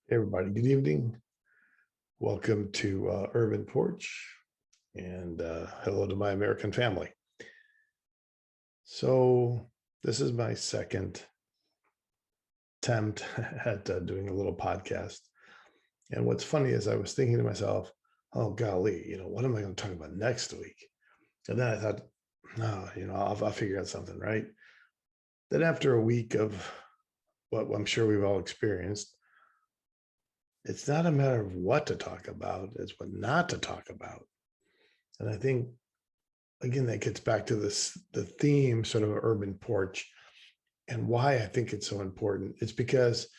Hey everybody, good evening. Welcome to Urban Porch and hello to my American family. So this is my second attempt at doing a little podcast. And what's funny is I was thinking to myself, oh golly, what am I going to talk about next week? And then I thought, no, I'll figure out something, right? Then after a week of what I'm sure we've all experienced, it's not a matter of what to talk about, it's what not to talk about. And I think, again, that gets back to the theme sort of urban porch and why I think it's so important. It's because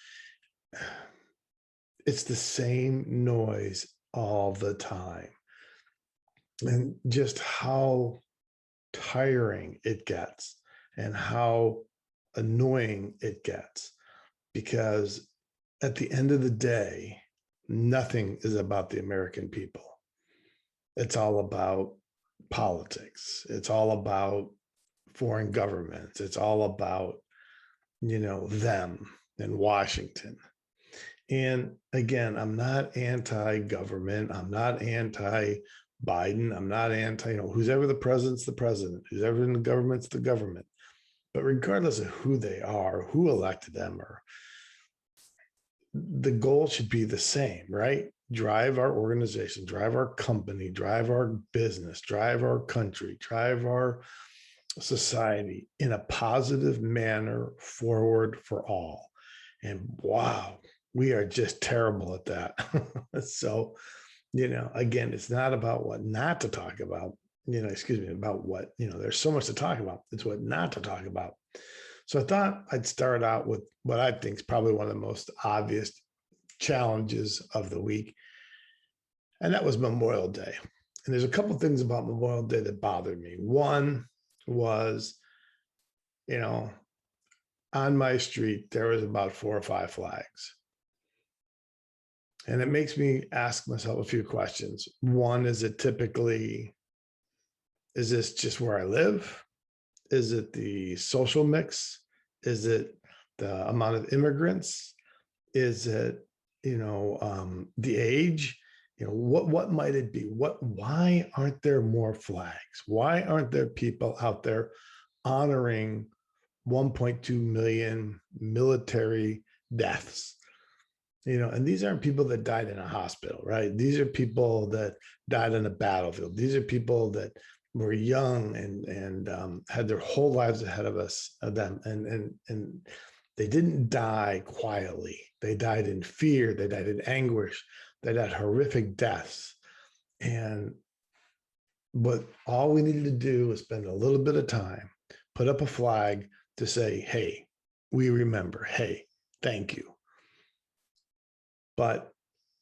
it's the same noise all the time. And just how tiring it gets and how annoying it gets. Because at the end of the day, nothing is about the American people. It's all about politics. It's all about foreign governments. It's all about, them in Washington. And again, I'm not anti-government. I'm not anti-Biden. I'm not anti, who's ever the president's the president, who's ever in the government's the government. But regardless of who they are, who elected them, or the goal should be the same, right? Drive our organization, drive our company, drive our business, drive our country, drive our society in a positive manner forward for all. And wow, we are just terrible at that. So, again, it's not about what not to talk about, about what, there's so much to talk about. It's what not to talk about. So I thought I'd start out with what I think is probably one of the most obvious challenges of the week. And that was Memorial Day. And there's a couple of things about Memorial Day that bothered me. One was, on my street, there was about 4 or 5 flags. And it makes me ask myself a few questions. One, is this just where I live? Is it the social mix? Is it the amount of immigrants? Is it, the age? What might it be? Why aren't there more flags? Why aren't there people out there honoring 1.2 million military deaths? And these aren't people that died in a hospital, right? These are people that died on a battlefield. These are people that were young and had their whole lives ahead of them, and they didn't die quietly. They died in fear. They died in anguish. They died horrific deaths. But all we needed to do was spend a little bit of time, put up a flag to say, hey, we remember. Hey, thank you. But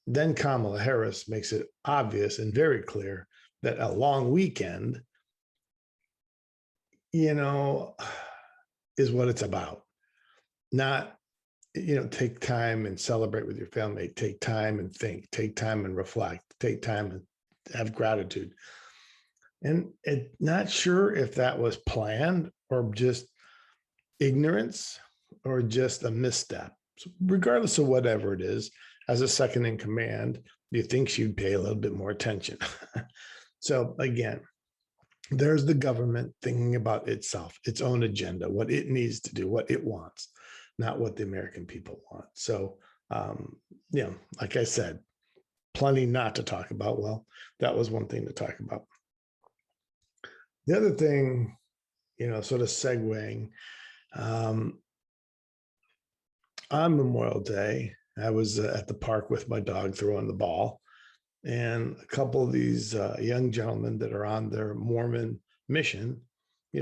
then Kamala Harris makes it obvious and very clear that a long weekend, is what it's about. Not, take time and celebrate with your family, take time and think, take time and reflect, take time and have gratitude. And not sure if that was planned or just ignorance or just a misstep. So regardless of whatever it is, as a second in command, you think she'd pay a little bit more attention. So again, there's the government thinking about itself, its own agenda, what it needs to do, what it wants, not what the American people want. So, like I said, plenty not to talk about. Well, that was one thing to talk about. The other thing, sort of segueing, on Memorial Day, I was at the park with my dog throwing the ball. And a couple of these young gentlemen that are on their Mormon mission,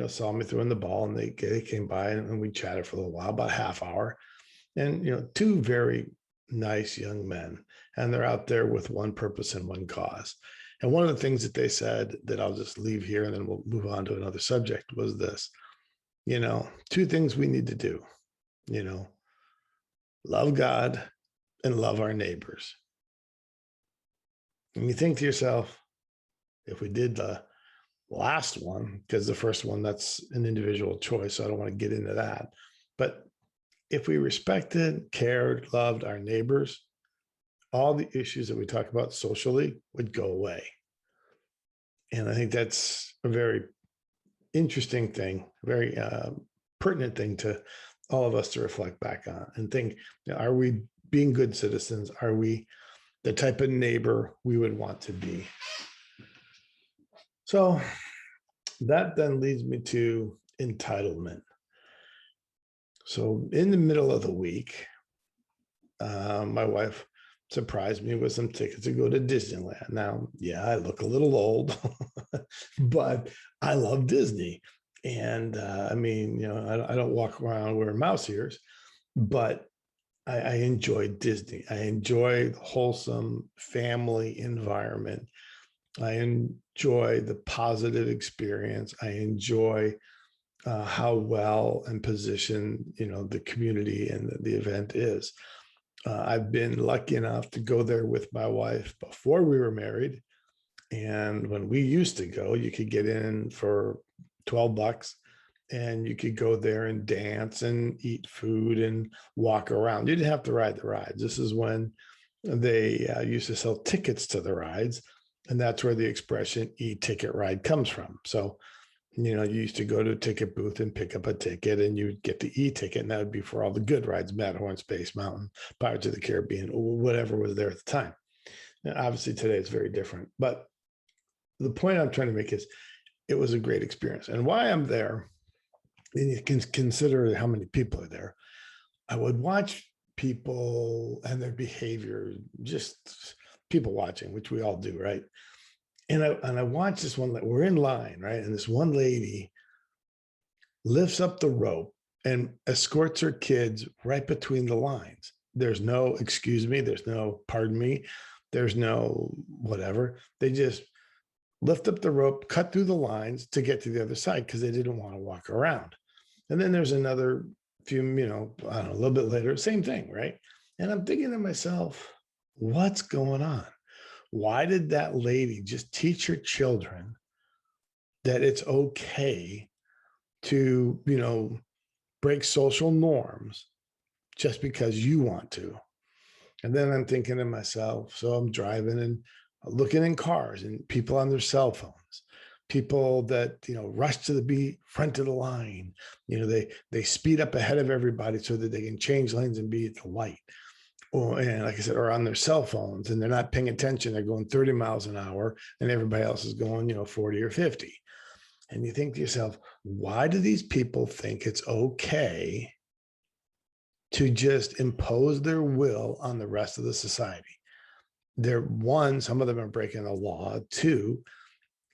saw me throwing the ball, and they came by and we chatted for a little while, about a half hour. And, 2 very nice young men, and they're out there with one purpose and one cause. And one of the things that they said that I'll just leave here and then we'll move on to another subject was this, 2 things we need to do, love God and love our neighbors. And you think to yourself, if we did the last one, because the first one, that's an individual choice, so I don't want to get into that. But if we respected, cared, loved our neighbors, all the issues that we talk about socially would go away. And I think that's a very interesting thing, very pertinent thing to all of us to reflect back on and think, are we being good citizens? Are we the type of neighbor we would want to be? So that then leads me to entitlement. So in the middle of the week, my wife surprised me with some tickets to go to Disneyland. Now, yeah, I look a little old, but I love Disney. And I mean, I don't walk around wearing mouse ears, but I enjoy Disney. I enjoy the wholesome family environment. I enjoy the positive experience. I enjoy how well and positioned, the community and the event is. I've been lucky enough to go there with my wife before we were married. And when we used to go, you could get in for $12 and you could go there and dance and eat food and walk around. You didn't have to ride the rides. This is when they used to sell tickets to the rides. And that's where the expression e-ticket ride comes from. So, you used to go to a ticket booth and pick up a ticket and you would get the e-ticket, and that would be for all the good rides, Matterhorn, Space Mountain, Pirates of the Caribbean, or whatever was there at the time. Now, obviously today it's very different, but the point I'm trying to make is it was a great experience. And why I'm there, and you can consider how many people are there. I would watch people and their behavior, just people watching, which we all do, right? And I watched this one, we're in line, right? And this one lady lifts up the rope and escorts her kids right between the lines. There's no excuse me, there's no pardon me, there's no whatever. They just lift up the rope, cut through the lines to get to the other side because they didn't want to walk around. And then there's another few, I don't know, a little bit later, same thing, right? And I'm thinking to myself, what's going on? Why did that lady just teach her children that it's okay to, break social norms just because you want to? And then I'm thinking to myself, so I'm driving and looking in cars and people on their cell phones, people that, rush to the front of the line, they speed up ahead of everybody so that they can change lanes and be at the light. And like I said, or on their cell phones, and they're not paying attention. They're going 30 miles an hour and everybody else is going, 40 or 50. And you think to yourself, why do these people think it's okay to just impose their will on the rest of the society? They're one, some of them are breaking the law. Two,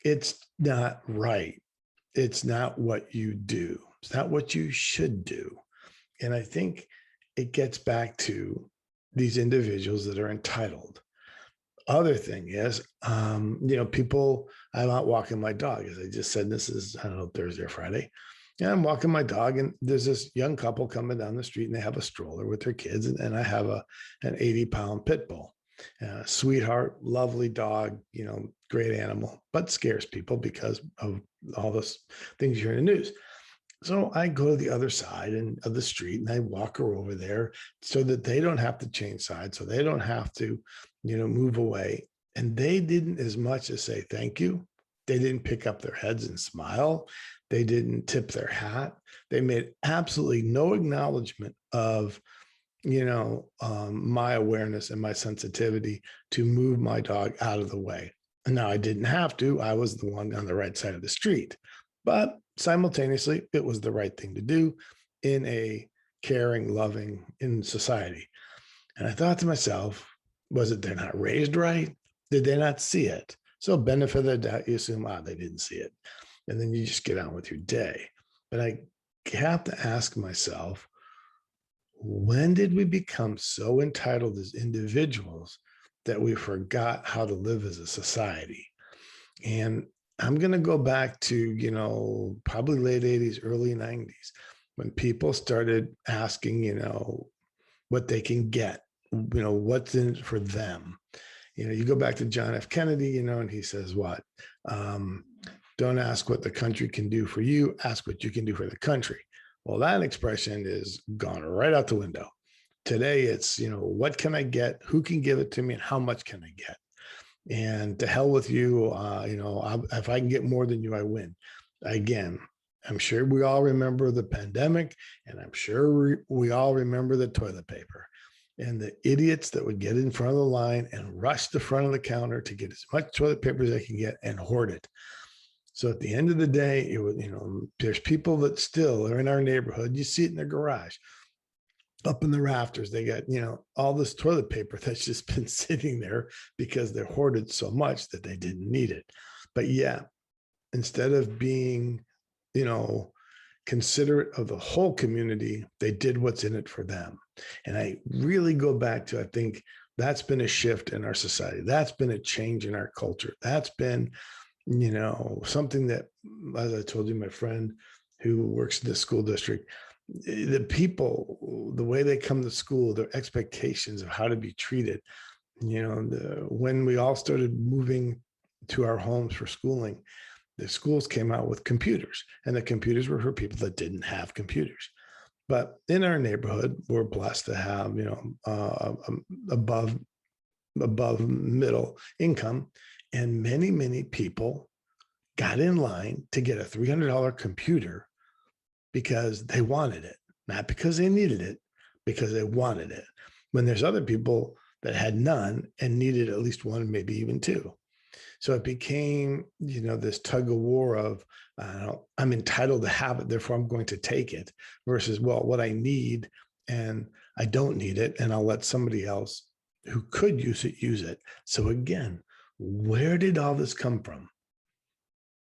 it's not right. It's not what you do. It's not what you should do. And I think it gets back to these individuals that are entitled. Other thing is, people, I'm out walking my dog, as I just said, this is, I don't know, Thursday or Friday. And I'm walking my dog and there's this young couple coming down the street and they have a stroller with their kids. And I have an 80-pound pit bull, sweetheart, lovely dog, great animal, but scares people because of all those things you hear in the news. So I go to the other side of the street and I walk her over there so that they don't have to change sides, so they don't have to, move away. And they didn't as much as say thank you. They didn't pick up their heads and smile. They didn't tip their hat. They made absolutely no acknowledgement of, my awareness and my sensitivity to move my dog out of the way. And now I didn't have to. I was the one on the right side of the street. But simultaneously, it was the right thing to do in a caring, loving in society. And I thought to myself, was it they're not raised right? Did they not see it? So benefit of the doubt, you assume, they didn't see it. And then you just get on with your day. But I have to ask myself, when did we become so entitled as individuals that we forgot how to live as a society? And I'm going to go back to, probably late 80s, early 90s, when people started asking, what they can get, what's in it for them. You go back to John F. Kennedy, and he says what? Don't ask what the country can do for you, ask what you can do for the country. Well, that expression is gone right out the window. Today, it's, what can I get? Who can give it to me? And how much can I get? And to hell with you. If I can get more than you, I win. Again, I'm sure we all remember the pandemic, and I'm sure we all remember the toilet paper and the idiots that would get in front of the line and rush the front of the counter to get as much toilet paper as they can get and hoard it. So at the end of the day, it was, there's people that still are in our neighborhood. You see it in their garage, up in the rafters. They got, all this toilet paper that's just been sitting there because they're hoarded so much that they didn't need it. But yeah, instead of being, considerate of the whole community, they did what's in it for them. And I really go back to, I think that's been a shift in our society. That's been a change in our culture. That's been, something that, as I told you, my friend who works in the school district, the people, the way they come to school, their expectations of how to be treated, when we all started moving to our homes for schooling, the schools came out with computers, and the computers were for people that didn't have computers. But in our neighborhood, we're blessed to have, above middle income, and many people got in line to get a $300 computer because they wanted it, not because they needed it, because they wanted it. When there's other people that had none and needed at least one, maybe even two. So it became, this tug of war of, I'm entitled to have it, therefore I'm going to take it, versus, well, what I need and I don't need it, and I'll let somebody else who could use it, use it. So again, where did all this come from?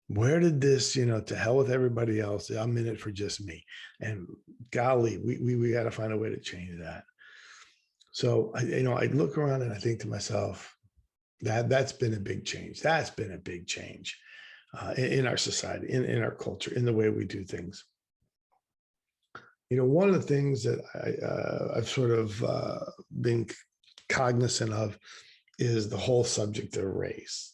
Where did this, to hell with everybody else, I'm in it for just me? And golly, we got to find a way to change that. So I look around and I think to myself, that's been a big change. That's been a big change in our society, in our culture, in the way we do things. One of the things that I've sort of been cognizant of is the whole subject of race.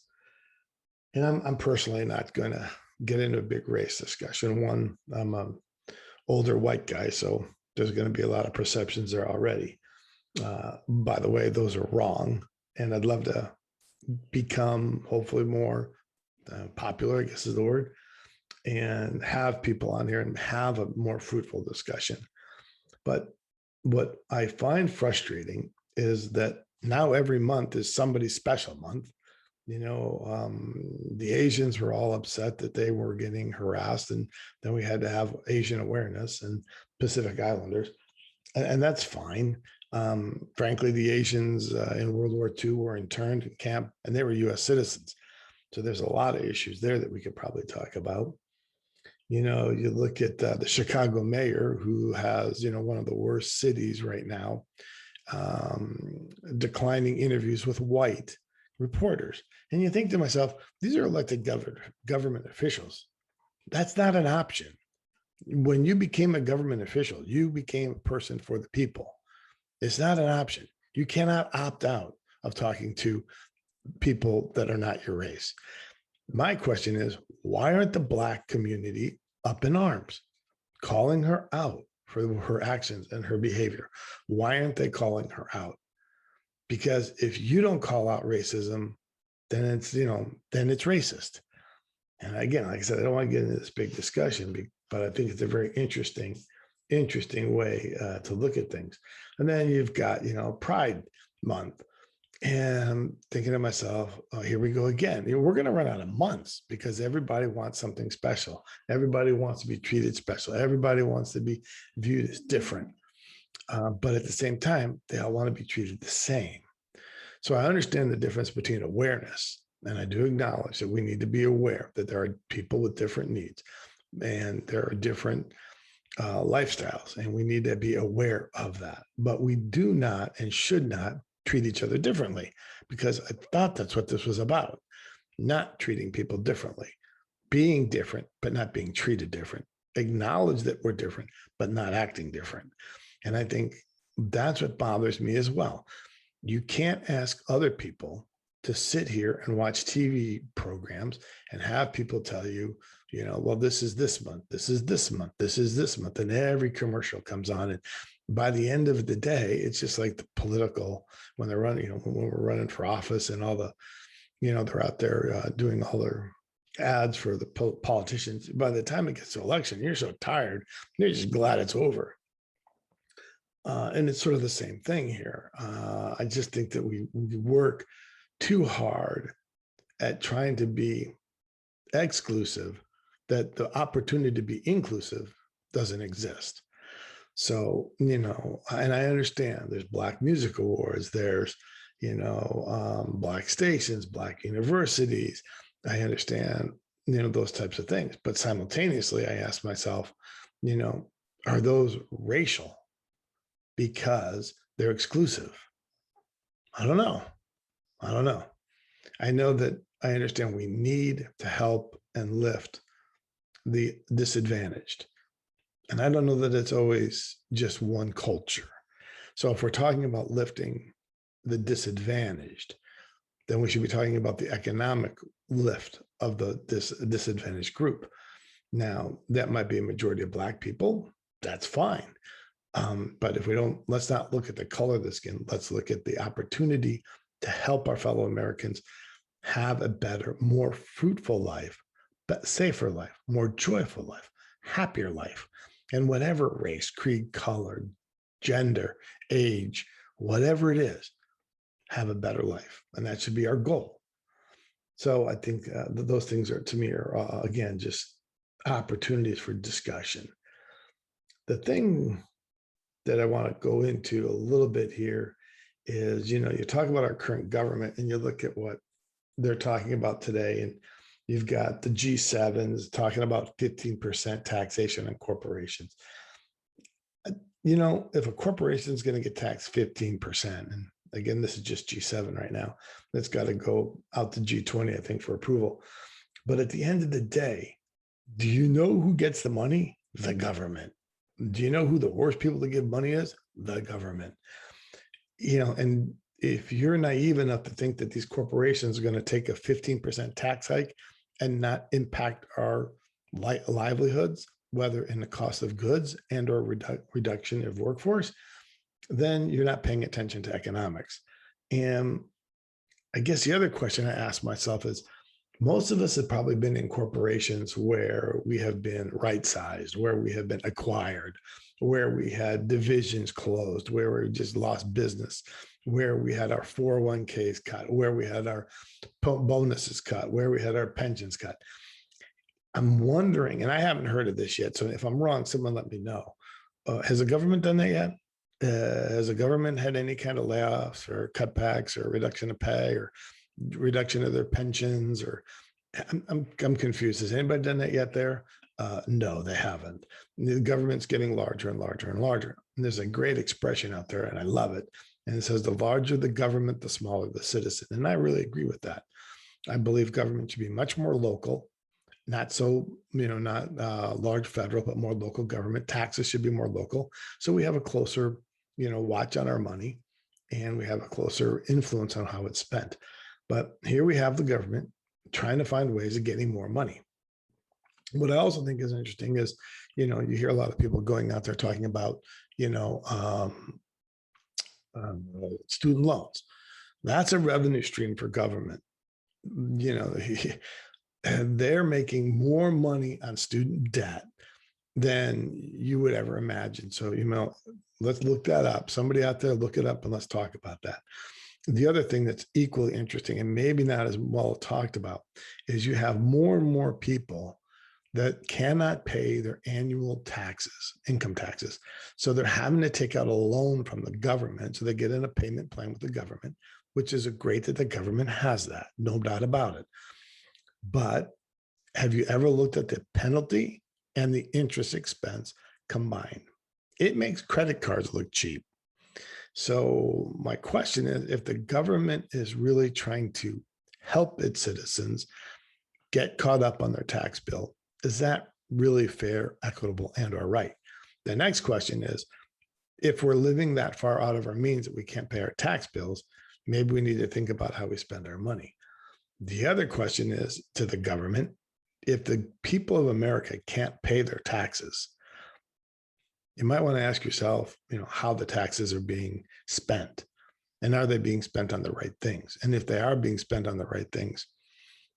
And I'm personally not going to get into a big race discussion. One, I'm an older white guy, so there's going to be a lot of perceptions there already. By the way, those are wrong. And I'd love to become hopefully more popular, I guess is the word, and have people on here and have a more fruitful discussion. But what I find frustrating is that now every month is somebody's special month. The Asians were all upset that they were getting harassed, and then we had to have Asian awareness and Pacific Islanders, and that's fine. Frankly, the Asians in World War II were interned in camp, and they were U.S. citizens. So there's a lot of issues there that we could probably talk about. You look at the Chicago mayor, who has, one of the worst cities right now, declining interviews with white reporters. And you think to myself, these are elected government officials. That's not an option. When you became a government official, you became a person for the people. It's not an option. You cannot opt out of talking to people that are not your race. My question is, why aren't the Black community up in arms, calling her out for her actions and her behavior? Why aren't they calling her out? Because if you don't call out racism, then it's, then it's racist. And again, like I said, I don't want to get into this big discussion, but I think it's a very interesting way to look at things. And then you've got, Pride Month. And I'm thinking to myself, oh, here we go again. We're going to run out of months because everybody wants something special. Everybody wants to be treated special. Everybody wants to be viewed as different. But at the same time, they all want to be treated the same. So I understand the difference between awareness, and I do acknowledge that we need to be aware that there are people with different needs and there are different lifestyles, and we need to be aware of that. But we do not and should not treat each other differently, because I thought that's what this was about. Not treating people differently, being different, but not being treated different. Acknowledge that we're different, but not acting different. And I think that's what bothers me as well. You can't ask other people to sit here and watch TV programs and have people tell you, well, this is this month, this is this month, this is this month. And every commercial comes on and by the end of the day, it's just like the political, when they're running, when we're running for office and all the, they're out there doing all their ads for the politicians. By the time it gets to election, you're so tired, you're just glad it's over. And it's sort of the same thing here. I just think that we work too hard at trying to be exclusive, that the opportunity to be inclusive doesn't exist. So, and I understand there's Black Music Awards, there's, Black stations, Black universities. I understand, those types of things. But simultaneously, I ask myself, are those racial because they're exclusive? I don't know. I know that I understand we need to help and lift the disadvantaged. And I don't know that it's always just one culture. So if we're talking about lifting the disadvantaged, then we should be talking about the economic lift of this disadvantaged group. Now, that might be a majority of Black people. That's fine. But if we don't, let's not look at the color of the skin. Let's look at the opportunity to help our fellow Americans have a better, more fruitful life, but safer life, more joyful life, happier life. And whatever race, creed, color, gender, age, whatever it is, have a better life. And that should be our goal. So I think those things are, to me, are again, just opportunities for discussion. The thing that I want to go into a little bit here is, you talk about our current government and you look at what they're talking about today, and you've got the G7s talking about 15% taxation on corporations. If a corporation is going to get taxed 15%, and again, this is just G7 right now, that's got to go out to G20, I think, for approval. But at the end of the day, do you know who gets the money? The government. Do you know who the worst people to give money is? The government. And if you're naive enough to think that these corporations are going to take a 15% tax hike and not impact our livelihoods, whether in the cost of goods and or reduction of workforce, then you're not paying attention to economics. And I guess the other question I ask myself is, most of us have probably been in corporations where we have been right-sized, where we have been acquired, where we had divisions closed, where we just lost business, where we had our 401ks cut, where we had our bonuses cut, where we had our pensions cut. I'm wondering, and I haven't heard of this yet, so if I'm wrong, someone let me know. Has the government done that yet? Has the government had any kind of layoffs or cutbacks or reduction of pay or reduction of their pensions? Or I'm confused. Has anybody done that yet there? No, they haven't. The government's getting larger and larger and larger. And there's a great expression out there, and I love it. And it says, the larger the government, the smaller the citizen. And I really agree with that. I believe government should be much more local, not so, not large federal, but more local government. Taxes should be more local. So we have a closer, watch on our money, and we have a closer influence on how it's spent. But here we have the government trying to find ways of getting more money. What I also think is interesting is, you hear a lot of people going out there talking about, student loans. That's a revenue stream for government. They're making more money on student debt than you would ever imagine. So, let's look that up. Somebody out there, look it up and let's talk about that. The other thing that's equally interesting and maybe not as well talked about is you have more and more people that cannot pay their annual taxes, income taxes. So they're having to take out a loan from the government. So they get in a payment plan with the government, which is great that the government has that, no doubt about it. But have you ever looked at the penalty and the interest expense combined? It makes credit cards look cheap. So my question is, if the government is really trying to help its citizens get caught up on their tax bill, is that really fair, equitable, and or right? The next question is, if we're living that far out of our means that we can't pay our tax bills, maybe we need to think about how we spend our money. The other question is to the government, if the people of America can't pay their taxes, you might want to ask yourself, how the taxes are being spent, and are they being spent on the right things? And if they are being spent on the right things,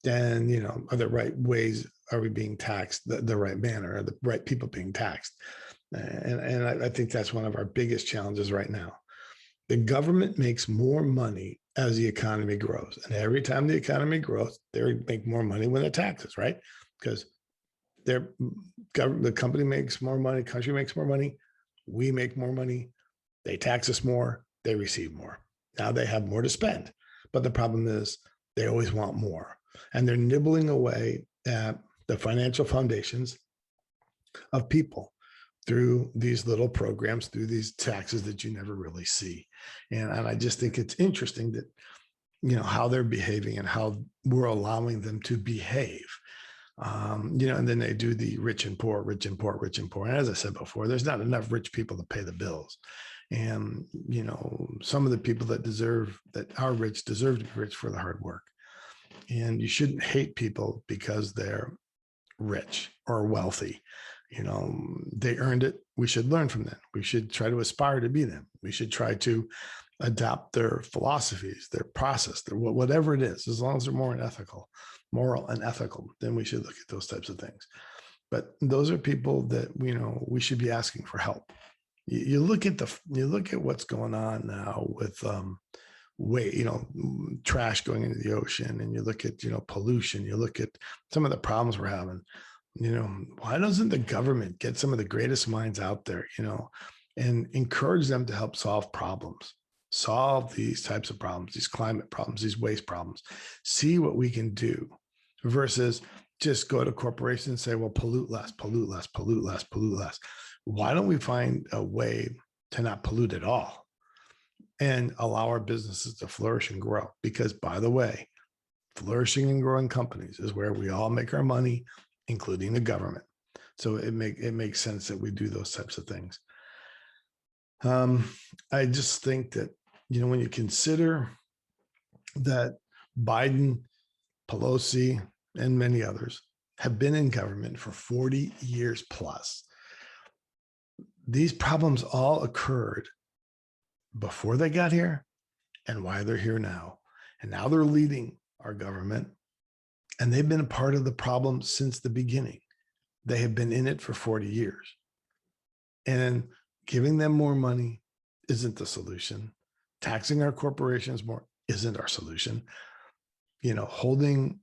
then, are the right ways, are we being taxed the right manner? Are the right people being taxed? And I think that's one of our biggest challenges right now. The government makes more money as the economy grows. And every time the economy grows, they make more money when the taxes, right? Because the company makes more money, country makes more money, we make more money, they tax us more, they receive more. Now they have more to spend. But the problem is they always want more. And they're nibbling away at the financial foundations of people through these little programs, through these taxes that you never really see. And I just think it's interesting that, how they're behaving and how we're allowing them to behave. And then they do the rich and poor, rich and poor, rich and poor. And as I said before, there's not enough rich people to pay the bills. And, some of the people that are rich deserve to be rich for the hard work. And you shouldn't hate people because they're rich or wealthy. They earned it. We should learn from them. We should try to aspire to be them. We should try to adopt their philosophies, their process, whatever it is, as long as they're moral and ethical, then we should look at those types of things. But those are people that, we should be asking for help. You look at what's going on now with trash going into the ocean, and you look at, pollution, you look at some of the problems we're having. Why doesn't the government get some of the greatest minds out there, and encourage them to help solve these types of problems, these climate problems, these waste problems, see what we can do, versus just go to corporations and say, well, pollute less, pollute less, pollute less, pollute less. Why don't we find a way to not pollute at all and allow our businesses to flourish and grow? Because, by the way, flourishing and growing companies is where we all make our money, including the government. So it makes sense that we do those types of things. I just think that, when you consider that Biden, Pelosi, and many others have been in government for 40 years plus, these problems all occurred before they got here and why they're here now. And now they're leading our government, and they've been a part of the problem since the beginning. They have been in it for 40 years. And giving them more money isn't the solution. Taxing our corporations more isn't our solution. Holding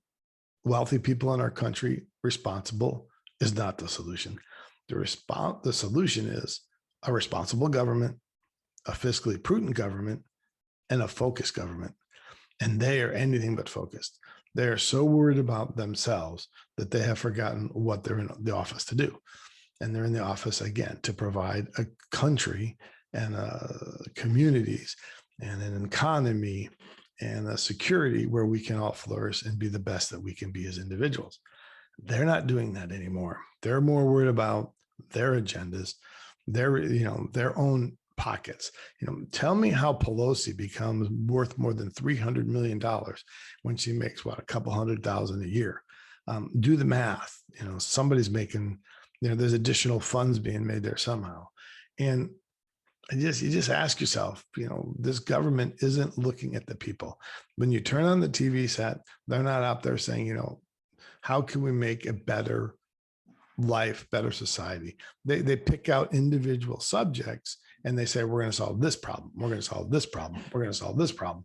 wealthy people in our country responsible is not the solution. The solution is a responsible government, a fiscally prudent government, and a focused government. And they are anything but focused. They are so worried about themselves that they have forgotten what they're in the office to do. And they're in the office, again, to provide a country and communities and an economy and a security where we can all flourish and be the best that we can be as individuals. They're not doing that anymore. They're more worried about their agendas, their own pockets. Tell me how Pelosi becomes worth more than $300 million when she makes a couple $100,000 a year. Do the math. Somebody's making, there's additional funds being made there somehow. And you just ask yourself, this government isn't looking at the people. When you turn on the TV set, they're not out there saying, how can we make a better life, better society? They pick out individual subjects and they say, we're going to solve this problem. We're going to solve this problem. We're going to solve this problem.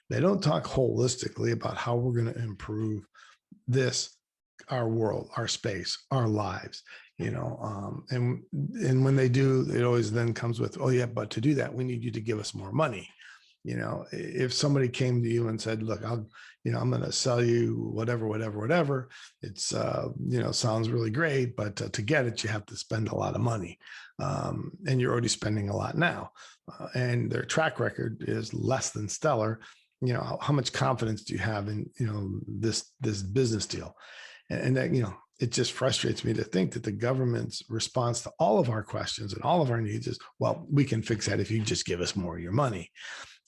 They don't talk holistically about how we're going to improve our world, our space, our lives, and when they do, it always then comes with, oh yeah, but to do that, we need you to give us more money. If somebody came to you and said, look, I'm going to sell you whatever, it's, sounds really great, but to get it, you have to spend a lot of money. And you're already spending a lot now. And their track record is less than stellar. How much confidence do you have in, this business deal? And that, it just frustrates me to think that the government's response to all of our questions and all of our needs is, well, we can fix that if you just give us more of your money.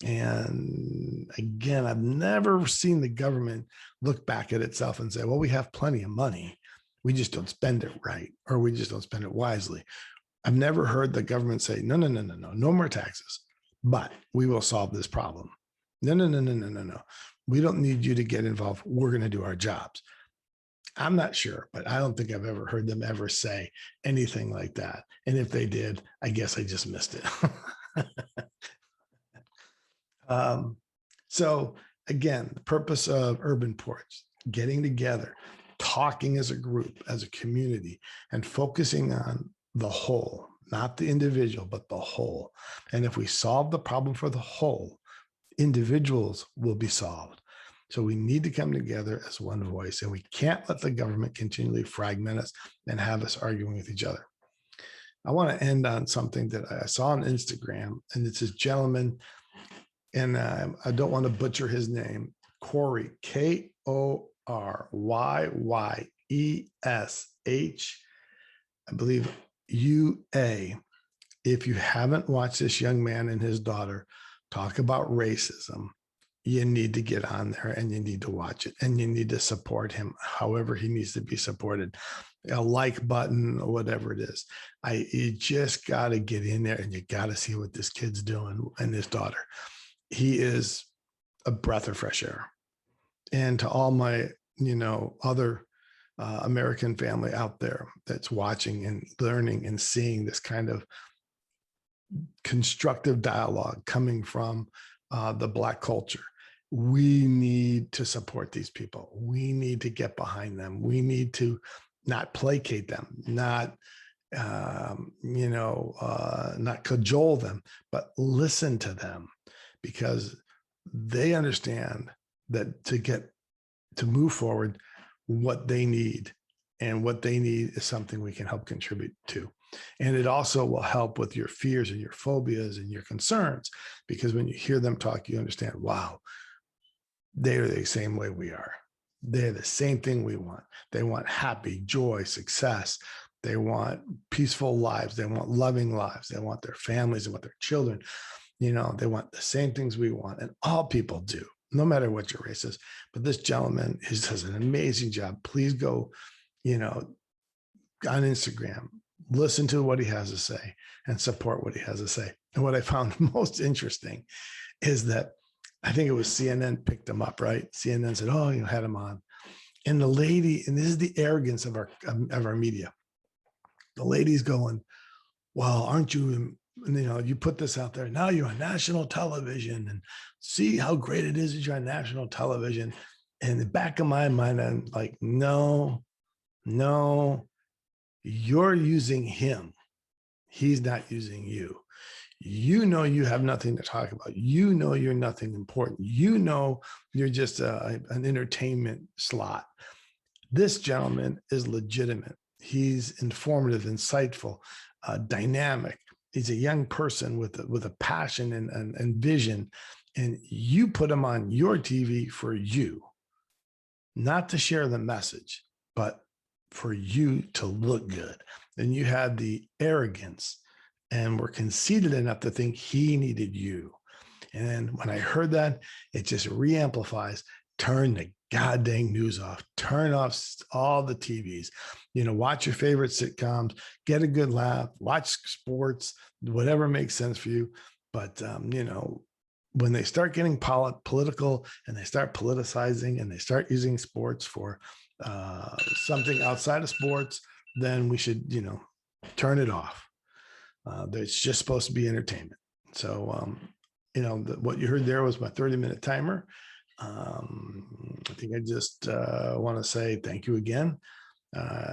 And again, I've never seen the government look back at itself and say, well, we have plenty of money. We just don't spend it right, or we just don't spend it wisely. I've never heard the government say, no, no, no, no, no, no more taxes, but we will solve this problem. No, no, no, no, no, no, no. We don't need you to get involved. We're going to do our jobs. I'm not sure, but I don't think I've ever heard them ever say anything like that. And if they did, I guess I just missed it. um, so again, the purpose of Urban Porch, getting together, talking as a group, as a community, and focusing on the whole, not the individual, but the whole. And if we solve the problem for the whole, individuals will be solved. So we need to come together as one voice, and we can't let the government continually fragment us and have us arguing with each other. I want to end on something that I saw on Instagram, and it's this gentleman, and I don't want to butcher his name, Corey, KoryyesH, I believe UA. If you haven't watched this young man and his daughter talk about racism, you need to get on there and you need to watch it, and you need to support him however he needs to be supported. A like button or whatever it is. You just got to get in there and you got to see what this kid's doing and his daughter. He is a breath of fresh air. And to all my, other American family out there that's watching and learning and seeing this kind of constructive dialogue coming from the Black culture, we need to support these people. We need to get behind them. We need to not placate them, not not cajole them, but listen to them, because they understand that to move forward, what they need, and what they need is something we can help contribute to. And it also will help with your fears and your phobias and your concerns, because when you hear them talk, you understand, wow, they're the same way we are. They're the same thing we want. They want happy, joy, success. They want peaceful lives. They want loving lives. They want their families. They want their children. They want the same things we want. And all people do, no matter what your race is. But this gentleman does an amazing job. Please go, on Instagram, listen to what he has to say and support what he has to say. And what I found most interesting is that I think it was CNN picked him up, right? CNN said, oh, you had him on. And the lady, and this is the arrogance of our media. The lady's going, well, aren't you, you put this out there. Now you're on national television, and see how great it is that you're on national television. And in the back of my mind, I'm like, no, you're using him. He's not using you. You have nothing to talk about. You're nothing important. You're just an entertainment slot. This gentleman is legitimate. He's informative, insightful, dynamic. He's a young person with a passion and vision. And you put him on your TV for you, not to share the message, but for you to look good. And you had the arrogance and were conceited enough to think he needed you. And when I heard that, it just re-amplifies. Turn the goddamn news off. Turn off all the TVs. Watch your favorite sitcoms. Get a good laugh. Watch sports. Whatever makes sense for you. But when they start getting political and they start politicizing and they start using sports for something outside of sports, then we should turn it off. It's just supposed to be entertainment. So, what you heard there was my 30-minute timer. I think I just want to say thank you again.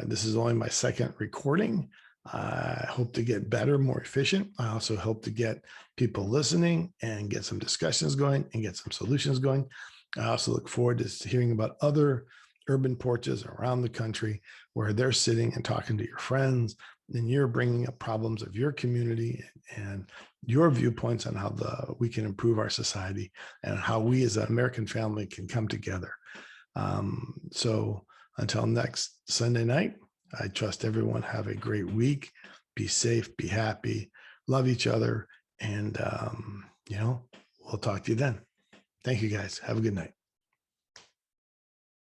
This is only my second recording. I hope to get better, more efficient. I also hope to get people listening and get some discussions going and get some solutions going. I also look forward to hearing about other urban porches around the country where they're sitting and talking to your friends, and you're bringing up problems of your community and your viewpoints on how we can improve our society and how we as an American family can come together. So until next Sunday night, I trust everyone have a great week. Be safe, be happy, love each other. And, we'll talk to you then. Thank you guys. Have a good night.